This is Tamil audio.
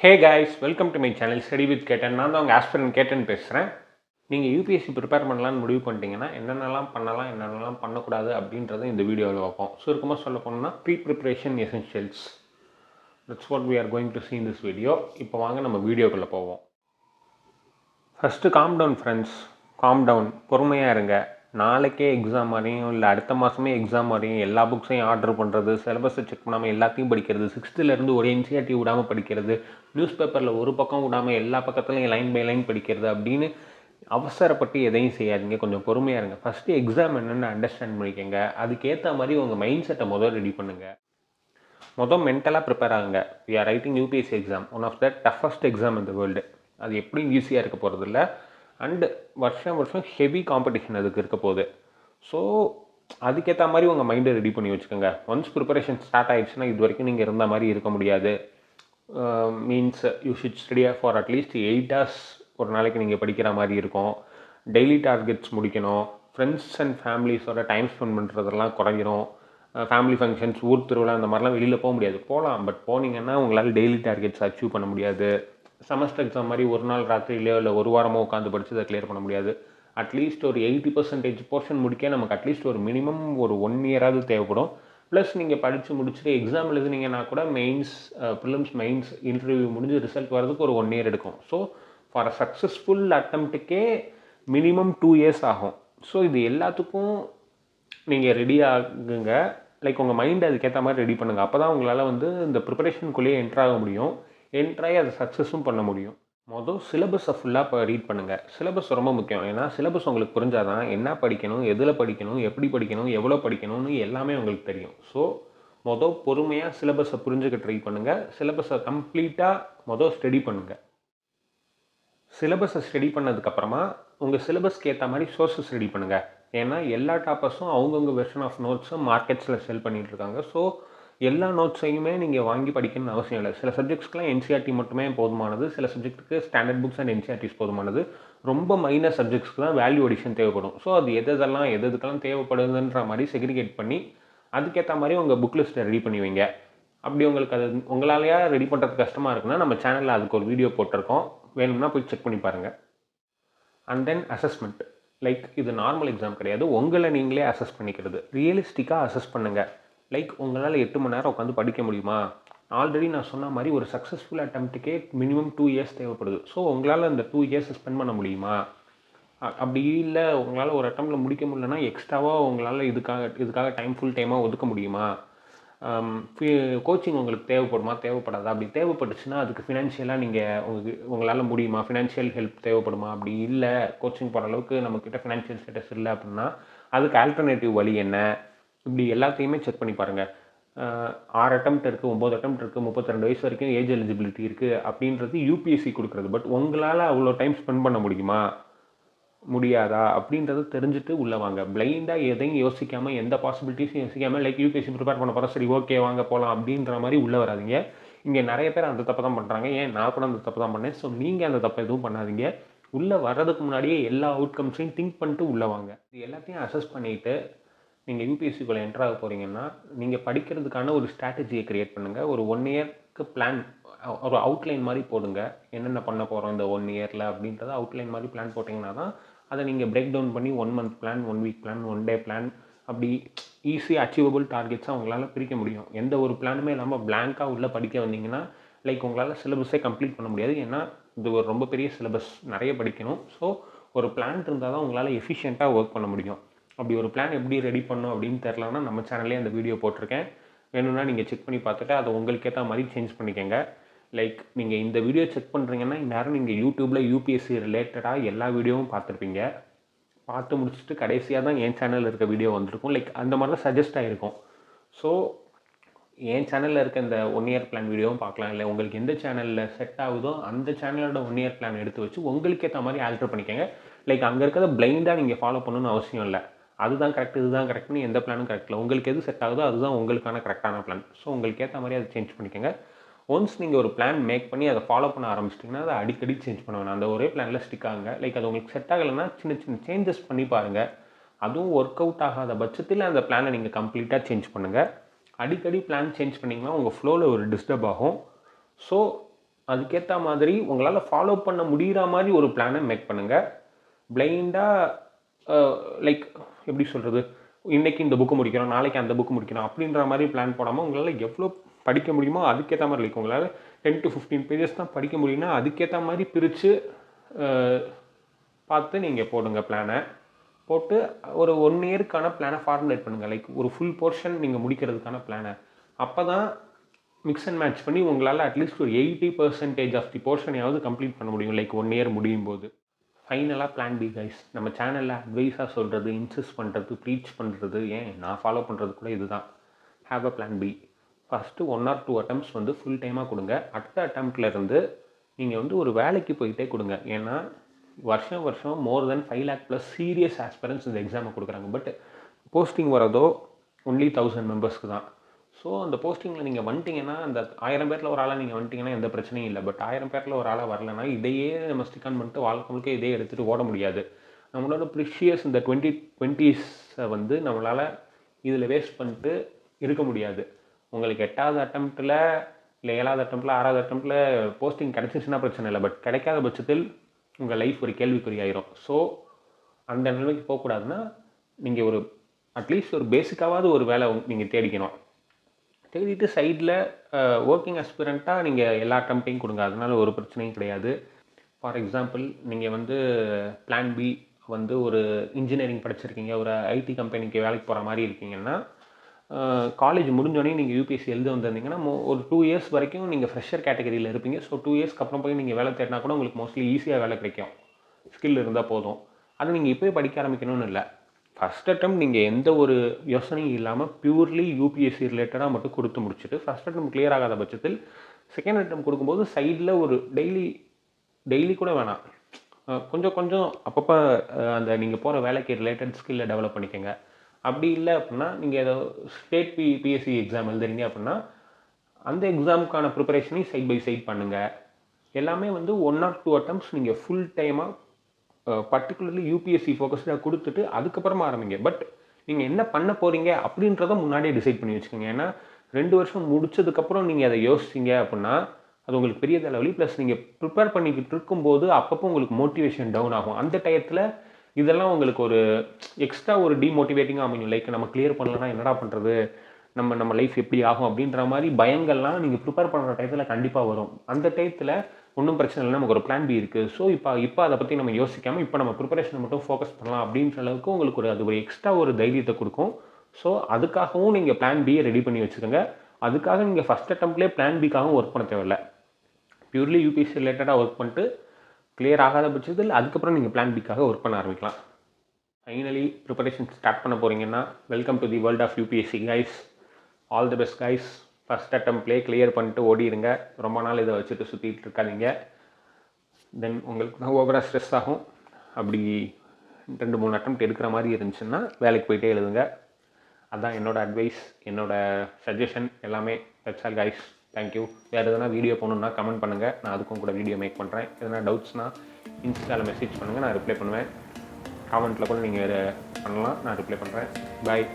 Hey guys, welcome to my channel Study with K10. நான் தான் உங்கள் Aspirant K10 பேசுகிறேன். நீங்கள் UPSC ப்ரிப்பேர் பண்ணலான்னு முடிவு பண்ணிட்டீங்கன்னா என்னென்னலாம் பண்ணலாம் என்னென்னலாம் பண்ணக்கூடாது அப்படின்றத இந்த வீடியோவில் பார்ப்போம். சுருக்கமாக சொல்ல போனோம்னா preparation essentials. That's what we are going to see in this video. இப்போ வாங்க நம்ம வீடியோக்குள்ளே போவோம். First calm down friends, calm down, பொறுமையாக இருங்க. நாளைக்கே எக்ஸாம் வரையும் இல்லை அடுத்த மாதமே எக்ஸாம் வரையும் எல்லா புக்ஸையும் ஆர்டர் பண்ணுறது, சிலபஸை செக் பண்ணாமல் எல்லாத்தையும் படிக்கிறது, 6th ஒரு என்சிஆர்டி விடாமல் படிக்கிறது, நியூஸ் பேப்பரில் ஒரு பக்கம் விடாமல் எல்லா பக்கத்துலையும் லைன் பை லைன் படிக்கிறது அப்படின்னு அவசரப்பட்டு எதையும் செய்யாதீங்க. கொஞ்சம் பொறுமையாக இருங்க. ஃபஸ்ட்டு எக்ஸாம் என்னென்னு அண்டர்ஸ்டாண்ட் பண்ணிக்கோங்க. அதுக்கேற்ற மாதிரி உங்கள் மைண்ட் செட்டை ரெடி பண்ணுங்கள். மென்டலாக ப்ரிப்பேர் ஆகுங்க. We are writing UPSC exam, one of the toughest exam in the world. அது எப்படியும் ஈஸியாக இருக்க போகிறதில்ல. அண்டு வருஷம் ஹெவி காம்படிஷன் அதுக்கு இருக்க போகுது. ஸோ அதுக்கேற்ற மாதிரி உங்கள் மைண்டை ரெடி பண்ணி வச்சுக்கோங்க. ஒன்ஸ் ப்ரிப்பரேஷன் ஸ்டார்ட் ஆகிடுச்சுன்னா இது வரைக்கும் நீங்கள் இருந்த மாதிரி இருக்க முடியாது. Means you should study for at least 8 hours ஒரு நாளைக்கு நீங்கள் படிக்கிற மாதிரி இருக்கும். டெய்லி டார்கெட்ஸ் முடிக்கணும். ஃப்ரெண்ட்ஸ் அண்ட் ஃபேமிலிஸோட டைம் ஸ்பெண்ட் பண்ணுறதெல்லாம் குறைஞ்சிரும். ஃபேமிலி ஃபங்க்ஷன்ஸ், ஊர் திருவிழா இந்த மாதிரிலாம் வெளியில் போக முடியாது. போகலாம், பட் போனீங்கன்னா உங்களால் டெய்லி டார்கெட்ஸ் அச்சீவ் பண்ண முடியாது. செமஸ்டர் எக்ஸாம் மாதிரி ஒரு நாள் ராத்திரிலையோ இல்லை ஒரு வாரமோ உட்காந்து படித்து அதை கிளியர் பண்ண முடியாது. அட்லீஸ்ட் ஒரு 80% போர்ஷன் முடிக்க நமக்கு அட்லீஸ்ட் ஒரு மினிமம் ஒரு 1 year தேவைப்படும். ப்ளஸ் நீங்கள் படித்து முடிச்சுட்டு எக்ஸாம் எழுதுனீங்கன்னா கூட மெயின்ஸ், ப்ரிலிம்ஸ், மெயின்ஸ், இன்டர்வியூ முடிஞ்சு ரிசல்ட் வரதுக்கு ஒரு 1 year எடுக்கும். ஸோ ஃபார் அ சக்ஸஸ்ஃபுல் அட்டம்ப்ட்டுக்கே மினிமம் 2 years ஆகும். ஸோ இது எல்லாத்துக்கும் நீங்கள் ரெடி ஆகுங்க. லைக் உங்கள் மைண்டை அதுக்கேற்ற மாதிரி ரெடி பண்ணுங்கள். அப்போ தான் உங்களால் இந்த ப்ரிப்பரேஷனுக்குள்ளேயே என்ட்ராக முடியும். என்ட்ராகி அதை சக்ஸஸும் பண்ண முடியும். சிலபஸை ஃபுல்லாக இப்போ ரீட் பண்ணுங்கள். சிலபஸ் ரொம்ப முக்கியம். ஏன்னா சிலபஸ் உங்களுக்கு புரிஞ்சால் தான் என்ன படிக்கணும், எதில் படிக்கணும், எப்படி படிக்கணும், எவ்வளோ படிக்கணும்னு எல்லாமே உங்களுக்கு தெரியும். ஸோ பொறுமையாக சிலபஸை புரிஞ்சுக்க ட்ரை பண்ணுங்கள். சிலபஸை கம்ப்ளீட்டாக ஸ்டடி பண்ணுங்கள். சிலபஸை ஸ்டடி பண்ணதுக்கப்புறமா உங்கள் சிலபஸ்க்கு ஏற்ற மாதிரி சோர்ஸஸ் ரெடி பண்ணுங்கள். ஏன்னா எல்லா டாப்பர்ஸும் அவங்கவுங்க வெர்ஷன் ஆஃப் நோட்ஸும் மார்க்கெட்ஸில் செல் பண்ணிகிட்ருக்காங்க. ஸோ எல்லா நோட்ஸையுமே நீங்கள் வாங்கி படிக்கணும்னு அவசியம் இல்லை. சில சப்ஜெக்ட்ஸ்க்குலாம் என்சிஆர்டி மட்டுமே போதுமானது. சில சப்ஜெக்ட்டுக்கு ஸ்டாண்டர்ட் புக்ஸ் அண்ட் என்சிஆர்டிஸ் போதுமானது. ரொம்ப மைனர் சப்ஜெக்ட்ஸ்க்கு தான் வேல்யூ அடிஷன் தேவைப்படும். ஸோ அது எதுக்கெல்லாம் தேவைப்படுதுன்ற மாதிரி செக்ரிகேட் பண்ணி அதுக்கேற்ற மாதிரி உங்கள் புக் லிஸ்ட்டை ரெடி பண்ணி வைங்க. அப்படி உங்களுக்கு அது உங்களாலேயா ரெடி பண்ணுறது கஷ்டமாக இருக்குன்னா நம்ம சேனலில் அதுக்கு ஒரு வீடியோ போட்டிருக்கோம், வேணும்னா போய் செக் பண்ணி பாருங்கள். And then assessment. லைக் இது நார்மல் எக்ஸாம் கிடையாது, உங்களை நீங்களே அசஸ் பண்ணிக்கிறது. ரியலிஸ்டிக்காக அசஸ் பண்ணுங்கள். லைக் உங்களால் 8 மணி நேரம் உட்காந்து படிக்க முடியுமா? ஆல்ரெடி நான் சொன்ன மாதிரி ஒரு சக்ஸஸ்ஃபுல் அட்டம்ப்ட்டுக்கே மினிமம் 2 years தேவைப்படுது. ஸோ உங்களால் அந்த 2 years ஸ்பெண்ட் பண்ண முடியுமா? அப்படி இல்லை உங்களால் ஒரு அட்டம்ப்டில் முடிக்க முடியலன்னா எக்ஸ்ட்ராவாக உங்களால் இதுக்காக ஃபுல் டைமாக ஒதுக்க முடியுமா? கோச்சிங் உங்களுக்கு தேவைப்படாதா? அப்படி தேவைப்பட்டுச்சுன்னா அதுக்கு ஃபினான்ஷியலாக நீங்கள் உங்களால் முடியுமா? ஃபினான்ஷியல் ஹெல்ப் தேவைப்படுமா? அப்படி இல்லை, கோச்சிங் போகிற அளவுக்கு நம்மக்கிட்ட ஃபினான்ஷியல் ஸ்டேட்டஸ் இல்லை அப்படின்னா அதுக்கு ஆல்டர்னேட்டிவ் வழி என்ன? இப்படி எல்லாத்தையுமே செக் பண்ணி பாருங்கள். 6 attempt இருக்குது, 9 attempt இருக்குது, 32 வயசு வரைக்கும் ஏஜ் எலிஜிபிலிட்டி இருக்குது அப்படின்றது யூபிஎஸ்சி கொடுக்குறது. பட் உங்களால் அவ்வளோ டைம் ஸ்பெண்ட் பண்ண முடியாதா அப்படின்றத தெரிஞ்சுட்டு உள்ளே வாங்க. பிளைண்டாக எதையும் யோசிக்காமல், எந்த பாசிபிலிட்டிஸும் யோசிக்காமல், லைக் யூபிஎஸ்சி ப்ரிப்பேர் பண்ண போகிறோம், சரி ஓகே வாங்க போகலாம் அப்படின்ற மாதிரி உள்ளே வராதிங்க. இங்கே நிறைய பேர் அந்த தப்பை தான் பண்ணுறாங்க. நான் கூட அந்த தப்பு தான் பண்ணேன். ஸோ நீங்கள் அந்த தப்பை எதுவும் பண்ணாதீங்க. உள்ளே வர்றதுக்கு முன்னாடியே எல்லா அவுட்கம்ஸையும் திங்க் பண்ணிட்டு உள்ளே வாங்க. இது எல்லாத்தையும் அசஸ் பண்ணிவிட்டு நீங்கள் யூபிஎஸ்சிக்குள்ளே என்ட்ராக போகிறீங்கன்னா நீங்கள் படிக்கிறதுக்கான ஒரு ஸ்ட்ராட்டஜியை க்ரியேட் பண்ணுங்கள். ஒரு 1 yearக்கு பிளான், ஒரு அவுட்லைன் மாதிரி போடுங்க. என்னென்ன பண்ண போகிறோம் இந்த 1 yearல அப்படின்றத அவுட்லைன் மாதிரி பிளான் போட்டிங்கன்னா தான் அதை நீங்கள் பிரேக் டவுன் பண்ணி 1 month plan, 1 week plan, 1 day plan, அப்படி ஈஸியாக அச்சீவபிள் டார்கெட்ஸாக உங்களால் பிரிக்க முடியும். எந்த ஒரு பிளானுமே இல்லாமல் பிளாங்காக உள்ளே படிக்க வந்தீங்கன்னா லைக் உங்களால் சிலபஸே கம்ப்ளீட் பண்ண முடியாது. ஏன்னா இது ஒரு ரொம்ப பெரிய சிலபஸ், நிறைய படிக்கணும். ஸோ ஒரு பிளான் இருந்தால் தான் உங்களால் எஃபிஷியண்ட்டாக ஒர்க் பண்ண முடியும். அப்படி ஒரு பிளான் எப்படி ரெடி பண்ணணும் அப்படின்னு தெரிலனா நம்ம சேனல்லே அந்த வீடியோ போட்டிருக்கேன், வேணும்னா நீங்கள் செக் பண்ணி பார்த்துட்டு அதை உங்களுக்கு ஏற்ற மாதிரி சேஞ்ச் பண்ணிக்கோங்க. லைக் நீங்கள் இந்த வீடியோ செக் பண்ணுறீங்கன்னா இந்நேரம் நீங்கள் யூடியூப்பில் யூபிஎஸ்சி ரிலேட்டடாக எல்லா வீடியோவும் பார்த்துருப்பீங்க. பார்த்து முடிச்சுட்டு கடைசியாக தான் என் சேனலில் இருக்க வீடியோ வந்திருக்கும். லைக் அந்த மாதிரி தான் சஜஸ்ட் ஆகிருக்கும். ஸோ என் சேனலில் இருக்க இந்த 1 year பிளான் வீடியோவும் பார்க்கலாம். இல்லை உங்களுக்கு எந்த சேனலில் செட் ஆகுதோ அந்த சேனலோட 1 year பிளான் எடுத்து வச்சு உங்களுக்கு ஏற்ற மாதிரி ஆல்டர் பண்ணிக்கோங்க. லைக் அங்கே இருக்கிறத பிளைண்டாக நீங்கள் ஃபாலோ பண்ணணும்னு அவசியம் இல்லை. அதுதான் கரெக்ட், இதுதான் கரெக்ட்னு எந்த பிளானும் கரெக்ட் இல்லை. உங்களுக்கு எது செட் ஆகுதோ அதுதான் உங்களுக்கான கரெக்டான பிளான். ஸோ உங்களுக்கு ஏற்ற மாதிரி அதை சேஞ்ச் பண்ணிக்கோங்க. ஒன்ஸ் நீங்கள் ஒரு பிளான் மேக் பண்ணி அதை ஃபாலோ பண்ண ஆரம்பிச்சிட்டிங்கன்னா அதை அடிக்கடி சேஞ்ச் பண்ண வேணாம். அந்த ஒரே பிளானில் ஸ்டிக் ஆகுங்க. லைக் அது உங்களுக்கு செட் ஆகலைன்னா சின்ன சின்ன சேஞ்சஸ் பண்ணி பாருங்கள். அதுவும் ஒர்க் அவுட் ஆகாத பட்சத்தில் அந்த பிளானை நீங்கள் கம்ப்ளீட்டாக சேஞ்ச் பண்ணுங்கள். அடிக்கடி பிளான் சேஞ்ச் பண்ணிங்கன்னா உங்கள் ஃப்ளோவில் ஒரு டிஸ்டர்ப் ஆகும். ஸோ அதுக்கேற்ற மாதிரி உங்களால் ஃபாலோ பண்ண முடிகிற மாதிரி ஒரு பிளானை மேக் பண்ணுங்கள். பிளைண்டாக லைக் எப்படி சொல்கிறது, இன்றைக்கி இந்த புக்கு முடிக்கிறோம், நாளைக்கு அந்த புக்கு முடிக்கிறோம் அப்படின்ற மாதிரி பிளான் போடாமல் உங்களால் எவ்வளோ படிக்க முடியுமோ அதுக்கேற்ற மாதிரி லைக் உங்களால் 10 to 15 பேஜஸ் தான் படிக்க முடியும்னா அதுக்கேற்ற மாதிரி பிரித்து பார்த்து நீங்கள் போடுங்க. பிளானை போட்டு ஒரு 1 இயருக்கான பிளானை ஃபார்முலேட் பண்ணுங்கள். லைக் ஒரு ஃபுல் போர்ஷன் நீங்கள் முடிக்கிறதுக்கான பிளானை. அப்போ தான் மிக்ஸ் அண்ட் மேட்ச் பண்ணி உங்களால் அட்லீஸ்ட் ஒரு 80% ஆஃப் தி போர்ஷனையாவது கம்ப்ளீட் பண்ண முடியும். லைக் 1 இயர் முடியும் போது. ஃபைனலாக பிளான் பி கைஸ். நம்ம சேனலில் அட்வைஸாக சொல்கிறது, இன்சிஸ்ட் பண்ணுறது, ப்ரீச் பண்ணுறது, ஏன் நான் ஃபாலோ பண்ணுறது கூட இதுதான். Have a plan B. First 1 or 2 attempts வந்து ஃபுல் டைமாக கொடுங்க. அடுத்த அட்டம்ப்ட்லேருந்து நீங்கள் வந்து ஒரு வேலைக்கு போயிட்டே கொடுங்க. ஏன்னா வருஷம் மோர் தென் 5 lakh + சீரியஸ் ஆஸ்பிரன்ட்ஸ் இந்த எக்ஸாமை கொடுக்குறாங்க. பட் போஸ்டிங் வரதோ ஒன்லி 1000 மெம்பர்ஸ்க்கு தான். ஸோ அந்த போஸ்டிங்கில் நீங்கள் வந்துட்டிங்கன்னா, அந்த 1000 பேரில் ஒரு ஆளாக நீங்கள் வந்துட்டிங்கன்னா எந்த பிரச்சனையும் இல்லை. பட் 1000 பேரில் ஒரு ஆளாக வரலன்னா இதையே நம்ம ஸ்டிக் ஆன் பண்ணிட்டு வாழ்க்கை முழுக்க இதே எடுத்துகிட்டு ஓட முடியாது. நம்மளோட ப்ரிஷியஸ் இந்த 2020s வந்து நம்மளால் இதில் வேஸ்ட் பண்ணிட்டு இருக்க முடியாது. உங்களுக்கு 8வது அட்டம்ப்டில் இல்லை 7வது அட்டம்ப்டில் 6வது அட்டம்ப்டில் போஸ்டிங் கிடச்சிச்சுன்னா பிரச்சனை இல்லை. பட் கிடைக்காத பட்சத்தில் உங்கள் லைஃப் ஒரு கேள்விக்குறி ஆயிரும். ஸோ அந்த நிலைமைக்கு போகக்கூடாதுன்னா நீங்கள் ஒரு அட்லீஸ்ட் ஒரு பேசிக்காவது ஒரு வேலை நீங்கள் தேடிக்கணும். தேடிட்டு சைடில் ஒர்க்கிங் அஸ்பிரண்ட்டாக நீங்கள் எல்லா அட்டம்ப்டையும் கொடுங்க. அதனால ஒரு பிரச்சனையும் கிடையாது. ஃபார் எக்ஸாம்பிள் நீங்கள் வந்து பிளான் பி வந்து ஒரு இன்ஜினியரிங் படிச்சிருக்கீங்க, ஒரு ஐடி கம்பெனிக்கு வேலைக்கு போகிற மாதிரி இருக்கீங்கன்னா, காலேஜ் முடிஞ்சோடனே நீங்கள் யூபிஎஸ்சி எழுத வந்திருந்தீங்கன்னா ஒரு 2 years வரைக்கும் நீங்கள் ஃப்ரெஷர் கேட்டகரியில் இருப்பீங்க. ஸோ 2 yearsக்கு அப்புறம் போய் நீங்கள் வேலை தேடினா கூட உங்களுக்கு மோஸ்ட்லி ஈஸியாக வேலை கிடைக்கும். ஸ்கில் இருந்தால் போதும். அது நீங்கள் இப்போயே படிக்க ஆரம்பிக்கணும்னு இல்லை. ஃபஸ்ட் அட்டம் நீங்கள் எந்த ஒரு யோசனையும் இல்லாமல் பியூர்லி யூபிஎஸ்சி ரிலேட்டடாக மட்டும் கொடுத்து முடிச்சுட்டு ஃபஸ்ட் அட்டம் கிளியர் ஆகாத பட்சத்தில் செகண்ட் அட்டம் கொடுக்கும்போது சைடில் ஒரு டெய்லி கூட வேணாம், கொஞ்சம் அப்பப்போ அந்த நீங்கள் போகிற வேலைக்கு ரிலேட்டட் ஸ்கில்லை டெவலப் பண்ணிக்கோங்க. அப்படி இல்லை அப்படின்னா நீங்கள் ஏதோ ஸ்டேட் பிஎஸ்சி எக்ஸாம் எழுதுறீங்க அப்படின்னா அந்த எக்ஸாமுக்கான ப்ரிப்பரேஷனையும் சைட் பை சைட் பண்ணுங்கள். எல்லாமே வந்து 1 or 2 attempts நீங்கள் ஃபுல் டைமாக பர்டிகுலர்லி யூபிஎஸ்சி ஃபோக்கஸ்டாக கொடுத்துட்டு அதுக்கப்புறமா ஆரம்பிங்க. பட் நீங்கள் என்ன பண்ண போகிறீங்க அப்படின்றத முன்னாடியே டிசைட் பண்ணி வச்சுக்கோங்க. ஏன்னா 2 வருஷம் முடிச்சதுக்கப்புறம் நீங்கள் அதை யோசிச்சிங்க அப்படின்னா அது உங்களுக்கு பெரிய தலைவலி. ப்ளஸ் நீங்கள் ப்ரிப்பேர் பண்ணிக்கிட்டு இருக்கும்போது அப்பப்போ உங்களுக்கு மோட்டிவேஷன் டவுன் ஆகும். அந்த டயத்தில் இதெல்லாம் உங்களுக்கு ஒரு எக்ஸ்ட்ரா ஒரு டிமோட்டிவேட்டிங்காக அமையும். லைக் நம்ம கிளியர் பண்ணலன்னா என்னடா பண்ணுறது, நம்ம லைஃப் எப்படி ஆகும் அப்படின்ற மாதிரி பயங்கள்லாம் நீங்கள் ப்ரிப்பேர் பண்ணுற டயத்தில் கண்டிப்பாக வரும். அந்த டயத்தில் ஒன்றும் பிரச்சனை இல்லை, நமக்கு ஒரு பிளான் பி இருக்குது. ஸோ இப்போ அதை பற்றி நம்ம யோசிக்காமல் இப்போ நம்ம ப்ரிப்பரேஷனை மட்டும் ஃபோக்கஸ் பண்ணலாம் அப்படின்ற அளவுக்கு உங்களுக்கு அது ஒரு எக்ஸ்ட்ரா ஒரு தைரியத்தை கொடுக்கும். ஸோ அதுக்காகவும் நீங்கள் பிளான் பியை ரெடி பண்ணி வச்சுக்கோங்க. அதுக்காக நீங்கள் ஃபஸ்ட் அட்டம்ப்ட்லேயே பிளான் பிக்காகவும் ஒர்க் பண்ண தேவையில்லை. பியூர்லி யூபிஎஸ்சி ரிலேட்டடாக ஒர்க் பண்ணிட்டு கிளியர் ஆகாத பட்சத்தில் அதுக்கப்புறம் நீங்கள் பிளான் பிக்காக ஒர்க் பண்ண ஆரம்பிக்கலாம். ஃபைனலி ப்ரிப்பரேஷன் ஸ்டார்ட் பண்ண போகிறீங்கன்னா welcome to the world of UPSC guys. All the best guys. First அட்டம்ப்ட்லேயே கிளியர் பண்ணிட்டு ஓடிடுங்க. ரொம்ப நாள் இதை வச்சுட்டு சுற்றிட்டு இருக்காதீங்க. தென் உங்களுக்கு தான் ஓவராக ஸ்ட்ரெஸ் ஆகும். அப்படி 2-3 அட்டம்ப்ட் எடுக்கிற மாதிரி இருந்துச்சுன்னா வேலைக்கு போயிட்டே எழுதுங்க. அதுதான் என்னோடய அட்வைஸ், என்னோடய சஜஷன் எல்லாமே. That's all guys. தேங்க்யூ. வேறு எதனா வீடியோ போகணுன்னா கமெண்ட் பண்ணுங்கள், நான் அதுக்கும் கூட வீடியோ மேக் பண்ணுறேன். எதனா டவுட்ஸ்னால் இன்ஸ்டாவில் மெசேஜ் பண்ணுங்கள், நான் ரிப்ளை பண்ணுவேன். காமெண்ட்டில் கூட நீங்கள் பண்ணலாம், நான் ரிப்ளை பண்ணுறேன். பாய்.